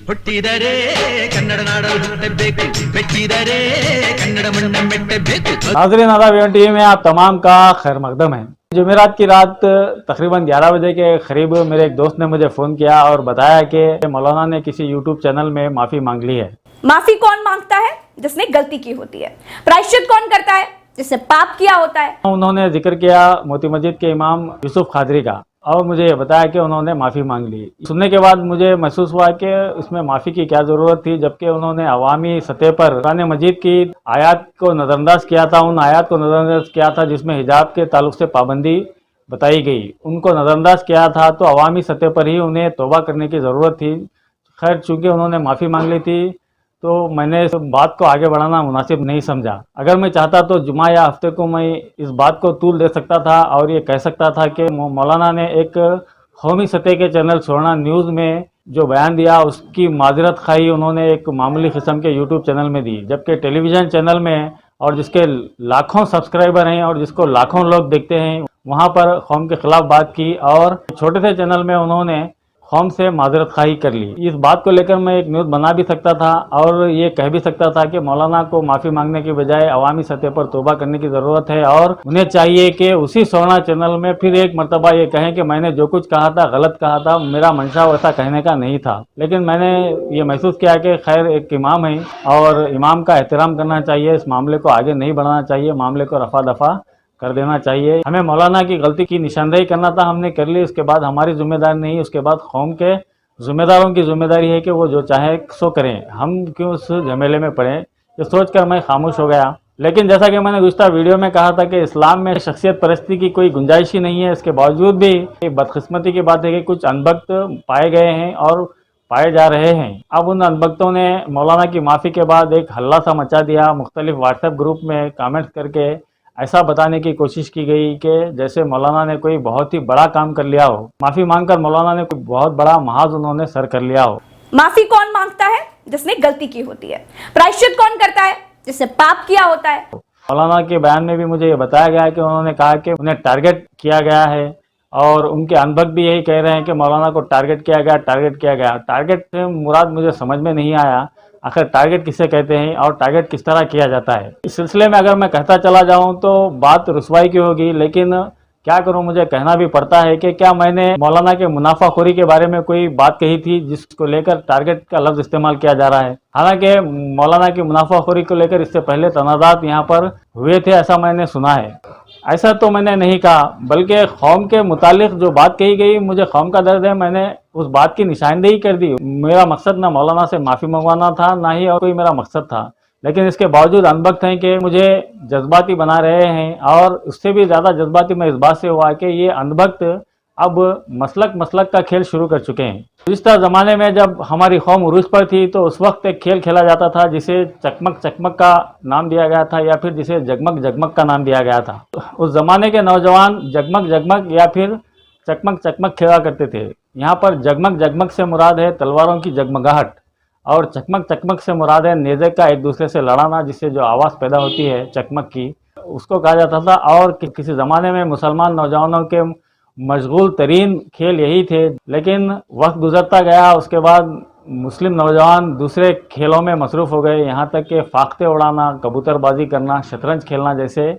ಹುಟ್ಟಿದರೆ ಕನ್ನಡ ನಾಡಲು ಹುಟ್ಟಬೇಕು, ಮೆಚ್ಚಿದರೆ ಕನ್ನಡ ಮಣ್ಣ ಮೆಟ್ಟಬೇಕು. नाज़रीन आदाब टीवी में आप तमाम का खैर मकदम है। जुमेरात की रात तकरीबन 11 बजे के करीब मेरे एक दोस्त ने मुझे फ़ोन किया और बताया कि मौलाना ने किसी यूट्यूब चैनल में माफ़ी मांग ली है। माफी कौन मांगता है? जिसने गलती की होती है। प्रायश्चित कौन करता है? जिसने पाप किया होता है। उन्होंने जिक्र किया मोती मस्जिद के इमाम यूसुफ खादरी का और मुझे ये बताया कि उन्होंने माफ़ी मांग ली। सुनने के बाद मुझे महसूस हुआ कि इसमें माफ़ी की क्या ज़रूरत थी, जबकि उन्होंने अवामी सतह पर कुरान मजीद की आयत को नज़रअंदाज किया था, उन आयत को नज़रअंदाज किया था जिसमें हिजाब के ताल्लुक से पाबंदी बताई गई, उनको नज़रअंदाज किया था। तो अवामी सतह पर ही उन्हें तौबा करने की ज़रूरत थी। खैर चूँकि उन्होंने माफ़ी मांग ली थी तो मैंने इस बात को आगे बढ़ाना मुनासिब नहीं समझा। अगर मैं चाहता तो जुमा या हफ्ते को मैं इस बात को तूल दे सकता था और ये कह सकता था कि मौलाना ने एक कौमी सतह के चैनल सोना न्यूज़ में जो बयान दिया उसकी माजरत खाई उन्होंने एक मामूली किस्म के यूट्यूब चैनल में दी, जबकि टेलीविज़न चैनल में और जिसके लाखों सब्सक्राइबर हैं और जिसको लाखों लोग देखते हैं वहाँ पर कौम के ख़िलाफ़ बात की और छोटे से चैनल में उन्होंने कौम से माजरत खाही कर ली। इस बात को लेकर मैं एक न्यूज़ बना भी सकता था और ये कह भी सकता था कि मौलाना को माफ़ी मांगने की बजाय अवामी सतह पर तौबा करने की ज़रूरत है और उन्हें चाहिए कि उसी सोना चैनल में फिर एक मरतबा ये कहें कि मैंने जो कुछ कहा था गलत कहा था, मेरा मंशा वैसा कहने का नहीं था। लेकिन मैंने ये महसूस किया कि खैर एक इमाम है और इमाम का एहतराम करना चाहिए, इस मामले को आगे नहीं बढ़ाना चाहिए, मामले को रफा दफा कर देना चाहिए। हमें मौलाना की गलती की निशानदेही करना था, हमने कर ली। उसके बाद हमारी जिम्मेदारी नहीं, उसके बाद कौम के जिम्मेदारों की जिम्मेदारी है कि वो जो चाहे सो करें, हम क्यों उस झमेले में पड़े। ये सोचकर मैं खामोश हो गया। लेकिन जैसा कि मैंने गुज़श्ता वीडियो में कहा था कि इस्लाम में शख्सियत परस्ती की कोई गुंजाइश ही नहीं है। इसके बावजूद भी बदकिस्मती की बात है कि कुछ अनबख्त पाए गए हैं और पाए जा रहे हैं। अब उन अनबख्तों ने मौलाना की माफ़ी के बाद एक हल्ला सा मचा दिया। मुख्तलिफ व्हाट्सएप ग्रुप में कमेंट्स करके ऐसा बताने की कोशिश की गई कि जैसे मौलाना ने कोई बहुत ही बड़ा काम कर लिया हो। माफ़ी मांगकर मौलाना ने कोई बहुत बड़ा महाज उन्होंने सर कर लिया हो। माफी कौन मांगता है? जिसने गलती की होती है। प्रायश्चित कौन करता है? जिसने पाप किया होता है। मौलाना के बयान में भी मुझे ये बताया गया है कि उन्होंने कहा कि उन्हें टारगेट किया गया है और उनके अनबक भी यही कह रहे हैं कि मौलाना को टारगेट किया गया, टारगेट किया गया। टारगेट से मुराद मुझे समझ में नहीं आया, आखिर टारगेट किसे कहते हैं और टारगेट किस तरह किया जाता है। इस सिलसिले में अगर मैं कहता चला जाऊं तो बात रुसवाई की होगी, लेकिन क्या करूं, मुझे कहना भी पड़ता है कि क्या मैंने मौलाना के मुनाफाखोरी के बारे में कोई बात कही थी जिसको लेकर टारगेट का लफ्ज़ इस्तेमाल किया जा रहा है। हालांकि मौलाना की मुनाफाखोरी को लेकर इससे पहले तनाज़ात यहाँ पर हुए थे, ऐसा मैंने सुना है। ऐसा तो मैंने नहीं कहा, बल्कि कौम के मुतालिक जो बात कही गई, मुझे कौम का दर्द है, मैंने उस बात की निशानदेही कर दी। मेरा मकसद ना मौलाना से माफ़ी मंगवाना था, ना ही और कोई मेरा मकसद था। लेकिन इसके बावजूद अनबख्त हैं कि मुझे जज्बाती बना रहे हैं और उससे भी ज़्यादा जज्बाती मैं इस बात से हुआ कि ये अनबख्त अब मसलक का खेल शुरू कर चुके हैं। पिछले ज़माने में जब हमारी कौम उरूज पर थी तो उस वक्त एक खेल खेला जाता था जिसे चकमक चकमक का नाम दिया गया था या फिर जिसे जगमग जगमग का नाम दिया गया था। उस ज़माने के नौजवान जगमग जगमग या फिर चकमक चकमक खेला करते थे। यहाँ पर जगमग जगमग से मुराद है तलवारों की जगमगाहट और चकमक चकमक से मुराद है नेज़े का एक दूसरे से लड़ाना, जिससे जो आवाज़ पैदा होती है चकमक की, उसको कहा जाता था। और किसी ज़माने में मुसलमान नौजवानों के मशगूल तरीन खेल यही थे, लेकिन वक्त गुजरता गया, उसके बाद मुस्लिम नौजवान दूसरे खेलों में मसरूफ़ हो गए। यहाँ तक कि फाख्ते उड़ाना, कबूतरबाजी करना, शतरंज खेलना जैसे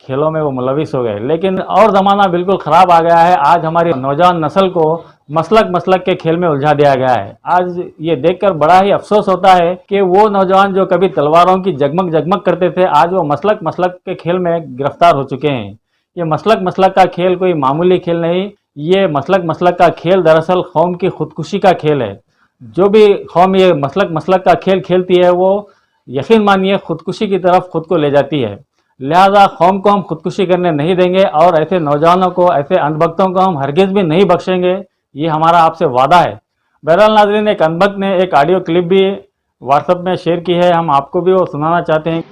खेलों में वो मुलविस हो गए। लेकिन और ज़माना बिल्कुल ख़राब आ गया है। आज हमारी नौजवान नस्ल को मसलक के खेल में उलझा दिया गया है। आज ये देखकर बड़ा ही अफसोस होता है कि वो नौजवान जो कभी तलवारों की जगमग जगमग करते थे, आज वो मसलक के खेल में गिरफ्तार हो चुके हैं। ये मसलक का खेल कोई मामूली खेल नहीं, ये मसलक का खेल दरअसल कौम की खुदकुशी का खेल है। जो भी कौम ये मसलक का खेल खेलती है वो यकीन मानिए खुदकुशी की तरफ खुद को ले जाती है। लिहाजा कौम को हम खुदकुशी करने नहीं देंगे और ऐसे नौजवानों को, ऐसे अनबख्तों को हम हरगिज़ भी नहीं बख्शेंगे, ये हमारा आपसे वादा है। बहरहाल नाज़रीन, एक अनबख्त ने एक ऑडियो क्लिप भी व्हाट्सएप में शेयर की है, हम आपको भी वो सुनाना चाहते हैं।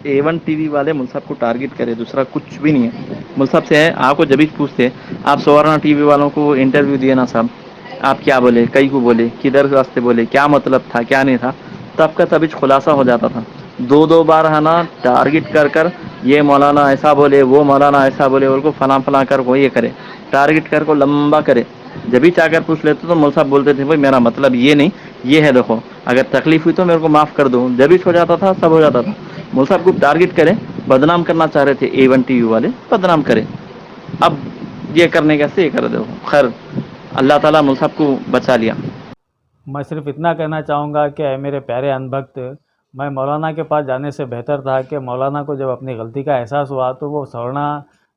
A1 टीवी वाले मुल्क को टारगेट करे, दूसरा कुछ भी नहीं है। मुल्क से है, आपको जब भी पूछते आप सवारना टीवी वालों को इंटरव्यू दिए ना साहब, आप क्या बोले, कई को बोले, किधर वास्ते बोले, क्या मतलब था, क्या नहीं था, तब का तभी खुलासा हो जाता था। दो बार है ना टारगेट कर ये मौलाना ऐसा बोले, वो मौलाना ऐसा बोले, उनको फला कर वो ये करे, टारगेट कर को लंबा करे। जब भी चाकर पूछ लेते तो मौल साहब बोलते थे भाई मेरा मतलब ये नहीं, ये है देखो, अगर तकलीफ हुई तो मेरे को माफ कर दो, जब हो जाता था, सब हो जाता था। मौलवी साहब को टारगेट करें, बदनाम करना चाह रहे थे A1 टीवी वाले, बदनाम करें। अब ये करने कैसे ये कर दो। खैर अल्लाह ताला मौलवी साहब को बचा लिया। मैं सिर्फ इतना कहना चाहूँगा कि ऐ मेरे प्यारे अनभक्त, मैं मौलाना के पास जाने से बेहतर था कि मौलाना को जब अपनी गलती का एहसास हुआ तो वो सवर्णा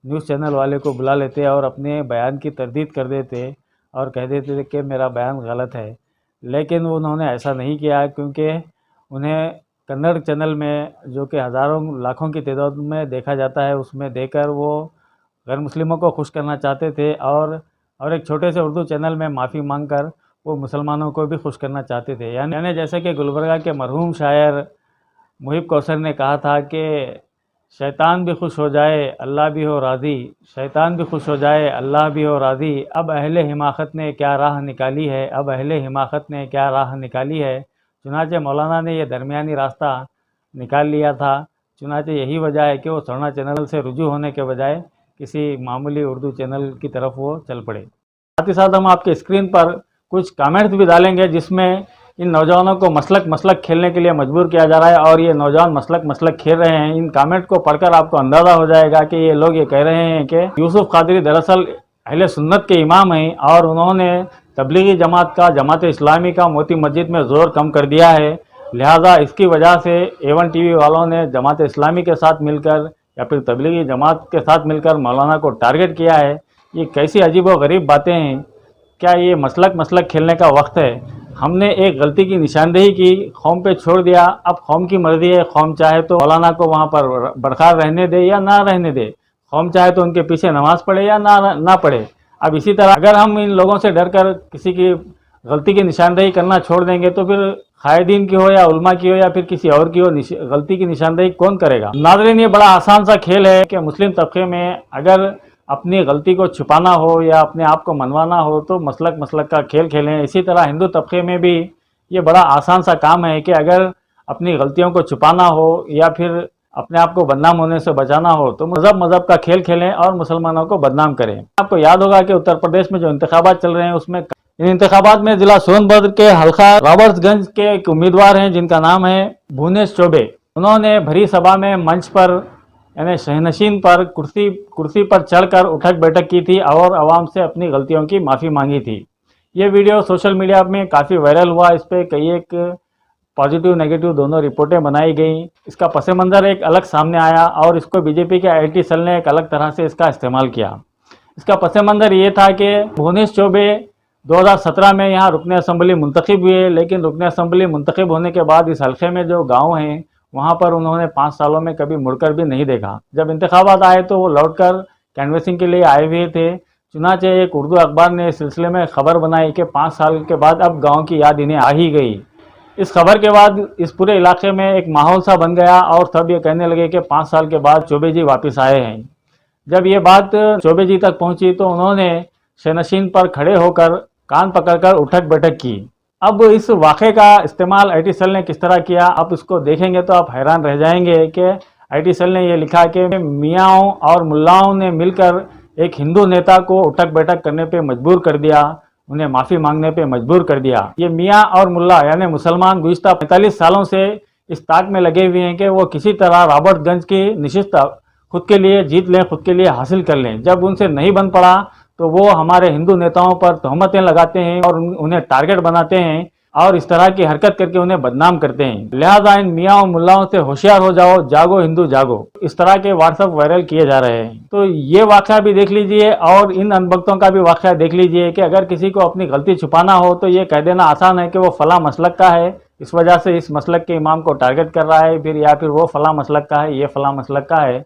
न्यूज़ चैनल वाले को बुला लेते और अपने बयान की तरदीद कर देते और कह देते थे कि मेरा बयान गलत है। लेकिन उन्होंने ऐसा नहीं किया, क्योंकि उन्हें कन्नड़ चैनल में, जो कि हज़ारों लाखों की तादाद में देखा जाता है, उसमें देकर वो गैर मुस्लिमों को खुश करना चाहते थे और एक छोटे से उर्दू चैनल में माफ़ी मांगकर वो मुसलमानों को भी खुश करना चाहते थे। यानी जैसे कि गुलबर्गा के मरहूम शायर मुहिब कौसर ने कहा था कि शैतान भी खुश हो जाए अल्लाह भी हो राज़ी, शैतान भी खुश हो जाए अल्लाह भी हो राज़ी, अब अहले हिमाकत ने क्या राह निकाली है, अब अहले हिमाकत ने क्या राह निकाली है। चुनाचे मौलाना ने यह दरमियानी रास्ता निकाल लिया था। चुनाचे यही वजह है कि वो सवर्णा चैनल से रुजू होने के बजाय किसी मामूली उर्दू चैनल की तरफ वो चल पड़े। साथ ही साथ हम आपके स्क्रीन पर कुछ कमेंट्स भी डालेंगे जिसमें इन नौजवानों को मसलक खेलने के लिए मजबूर किया जा रहा है और ये नौजवान मसलक खेल रहे हैं। इन कमेंट को पढ़कर आपको अंदाज़ा हो जाएगा कि ये लोग ये कह रहे हैं कि यूसुफ कादरी दरअसल अहले सुन्नत के इमाम हैं और उन्होंने तबलीगी जमात का, जमात इस्लामी का मोती मस्जिद में ज़ोर कम कर दिया है, लिहाजा इसकी वजह से A1 टीवी वालों ने जमात इस्लामी के साथ मिलकर या फिर तबलीगी जमात के साथ मिलकर मौलाना को टारगेट किया है। ये कैसी अजीब व गरीब बातें हैं। क्या ये मसलक खेलने का वक्त है? हमने एक गलती की निशानदेही की, कौम पे छोड़ दिया, अब कौम की मर्जी है, कौम चाहे तो मौलाना को वहाँ पर बरकरार रहने दे या ना रहने दे, कौम चाहे तो उनके पीछे नमाज पढ़े या ना पढ़े। अब इसी तरह अगर हम इन लोगों से डर कर किसी की गलती की निशानदेही करना छोड़ देंगे तो फिर कायदीन की हो या उलमा की हो या फिर किसी और की हो, गलती की निशानदेही कौन करेगा? नाज़रीन, ये बड़ा आसान सा खेल है कि मुस्लिम तबके में अगर अपनी गलती को छुपाना हो या अपने आप को मनवाना हो तो मसलक का खेल खेलें। इसी तरह हिंदू तबके में भी ये बड़ा आसान सा काम है कि अगर अपनी गलतियों को छुपाना हो या फिर अपने आप को बदनाम होने से बचाना हो तो मज़हब का खेल खेलें और मुसलमानों को बदनाम करें। आपको याद होगा कि उत्तर प्रदेश में जो इंतखाबात चल रहे हैं उसमें इन इंतखाबात में जिला सोनभद्र के हल्का रॉबर्ट्सगंज के एक उम्मीदवार हैं जिनका नाम है भुवनेश चौबे। उन्होंने भरी सभा में मंच पर यानी शहनशीन पर कुर्सी पर चढ़कर उठक बैठक की थी और आवाम से अपनी गलतियों की माफ़ी मांगी थी। ये वीडियो सोशल मीडिया में काफ़ी वायरल हुआ। इस पर कई एक पॉजिटिव नेगेटिव दोनों रिपोर्टें बनाई गई। इसका पस मंज़र एक अलग सामने आया और इसको बीजेपी के IT सेल ने एक अलग तरह से इसका इस्तेमाल किया। इसका पस मंज़र ये था कि भुवनेश चौबे 2017 में यहाँ रुकन असम्बली मुंतखब हुए, लेकिन रुकन असम्बली मुंतखब होने के बाद इस हल्के में जो गाँव हैं वहाँ पर उन्होंने 5 सालों में कभी मुड़कर भी नहीं देखा। जब इंतखाबात आए तो वो लौटकर कैनवेसिंग के लिए आए हुए थे। चुनाचे एक उर्दू अखबार ने इस सिलसिले में खबर बनाई कि 5 साल के बाद अब गांव की याद इन्हें आ ही गई। इस खबर के बाद इस पूरे इलाके में एक माहौल सा बन गया और सब ये कहने लगे कि 5 साल के बाद चौबे जी वापस आए हैं। जब ये बात चौबे जी तक पहुँची तो उन्होंने शहनशीन पर खड़े होकर कान पकड़कर उठक बैठक की। अब इस वाक़े का इस्तेमाल IT सेल ने किस तरह किया, आप इसको देखेंगे तो आप हैरान रह जाएंगे कि IT सेल ने यह लिखा कि मियाँओं और मुल्लाओं ने मिलकर एक हिंदू नेता को उठक बैठक करने पे मजबूर कर दिया, उन्हें माफ़ी मांगने पे मजबूर कर दिया। ये मियाँ और मुल्ला यानी मुसलमान गुज़िश्ता 45 सालों से इस ताक में लगे हुए हैं कि वो किसी तरह रॉबर्ट्सगंज की नशिस्त खुद के लिए जीत लें, खुद के लिए हासिल कर लें। जब उनसे नहीं बन पड़ा तो वो हमारे हिंदू नेताओं पर तहमतें लगाते हैं और उन्हें टारगेट बनाते हैं और इस तरह की हरकत करके उन्हें बदनाम करते हैं। लिहाजा इन मियाँ और मुल्लाओं से होशियार हो जाओ, जागो हिंदू जागो, इस तरह के व्हाट्सएप वायरल किए जा रहे हैं। तो ये वाक़या भी देख लीजिए और इन अनबख्तों का भी वाक़या देख लीजिए कि अगर किसी को अपनी गलती छुपाना हो तो ये कह देना आसान है कि वो फला मसलक का है, इस वजह से इस मसलक के इमाम को टारगेट कर रहा है, फिर या फिर वो फला मसलक का है, ये फला मसलक का है।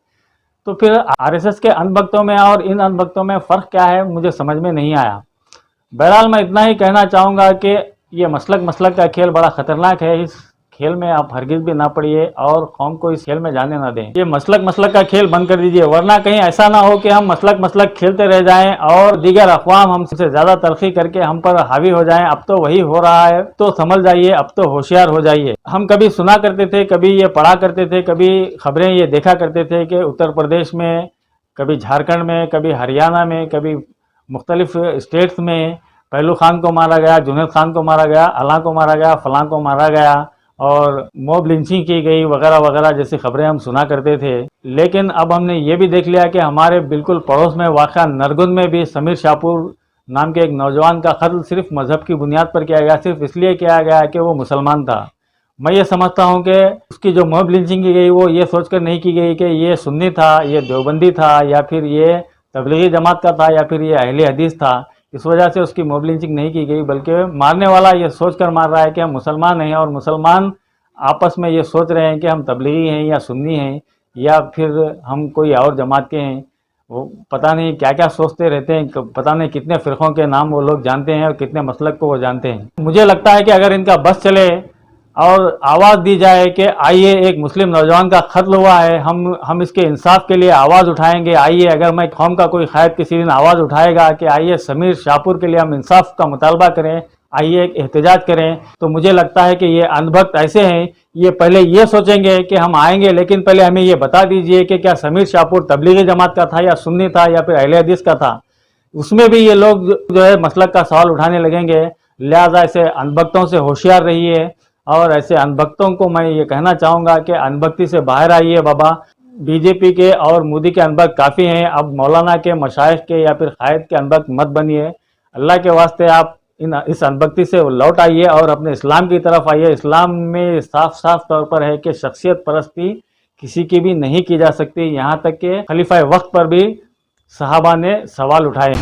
तो फिर RSS के अनबख्तों में और इन अनबख्तों में फ़र्क क्या है मुझे समझ में नहीं आया। बहरहाल मैं इतना ही कहना चाहूँगा कि ये मसलक का खेल बड़ा ख़तरनाक है। इस खेल में आप हरगिज़ भी ना पड़िए और कौम को इस खेल में जाने ना दें। ये मसलक का खेल बंद कर दीजिए, वरना कहीं ऐसा ना हो कि हम मसलक खेलते रह जाएं और दीगर अक़वाम हमसे ज़्यादा तरक्की करके हम पर हावी हो जाएं। अब तो वही हो रहा है, तो समझ जाइए, अब तो होशियार हो जाइए। हम कभी सुना करते थे, कभी ये पढ़ा करते थे, कभी खबरें ये देखा करते थे कि उत्तर प्रदेश में, कभी झारखंड में, कभी हरियाणा में, कभी मुख्तलिफ स्टेट्स में पहलू खान को मारा गया, जुनैद खान को मारा गया, अल्लाह को मारा गया, फलां को मारा गया और मॉब लिंचिंग की गई वगैरह वगैरह जैसी खबरें हम सुना करते थे। लेकिन अब हमने ये भी देख लिया कि हमारे बिल्कुल पड़ोस में वाक़ा नरगुन में भी समीर शाहपुर नाम के एक नौजवान का कत्ल सिर्फ मजहब की बुनियाद पर किया गया, सिर्फ इसलिए किया गया कि वो मुसलमान था। मैं ये समझता हूँ कि उसकी जो मॉब लिंचिंग की गई वो ये सोचकर नहीं की गई कि ये सुन्नी था, ये देवबंदी था, या फिर ये तबलीगी जमात का था, या फिर ये अहले हदीस था। इस वजह से उसकी मॉब लिंचिंग नहीं की गई, बल्कि मारने वाला ये सोचकर मार रहा है कि हम मुसलमान हैं और मुसलमान आपस में ये सोच रहे हैं कि हम तबलीगी हैं या सुन्नी हैं या फिर हम कोई और जमात के हैं। वो पता नहीं क्या क्या सोचते रहते हैं, पता नहीं कितने फ़िरक़ों के नाम वो लोग जानते हैं और कितने मसलक को वो जानते हैं। मुझे लगता है कि अगर इनका बस चले और आवाज़ दी जाए कि आइए एक मुस्लिम नौजवान का कत्ल हुआ है, हम इसके इंसाफ के लिए आवाज़ उठाएंगे, आइए अगर मैं कौम का कोई क़ायद किसी दिन आवाज़ उठाएगा कि आइए समीर शाहपुर के लिए हम इंसाफ का मुतालबा करें, आइए एक एहतजाज करें, तो मुझे लगता है कि ये अंधभक्त ऐसे हैं, ये पहले ये सोचेंगे कि हम आएंगे, लेकिन पहले हमें ये बता दीजिए कि क्या समीर शाहपुर तबलीगी जमात का था या सुन्नी था या फिर अहले हदीस का था। उसमें भी ये लोग जो है मसलक का सवाल उठाने लगेंगे। लिहाजा ऐसे अंधभक्तों से होशियार रहिए और ऐसे अंधभक्तों को मैं ये कहना चाहूँगा कि अंधभक्ति से बाहर आइए बाबा। बीजेपी के और मोदी के अंधभक्त काफ़ी हैं, अब मौलाना के, मशाइख के या फिर क़ायद के अंधभक्त मत बनिए। अल्लाह के वास्ते आप इस अंधभक्ति से लौट आइए और अपने इस्लाम की तरफ आइए। इस्लाम में साफ साफ तौर पर है कि शख्सियत परस्ती किसी की भी नहीं की जा सकती, यहाँ तक कि खलीफा वक्त पर भी सहाबा ने सवाल उठाए।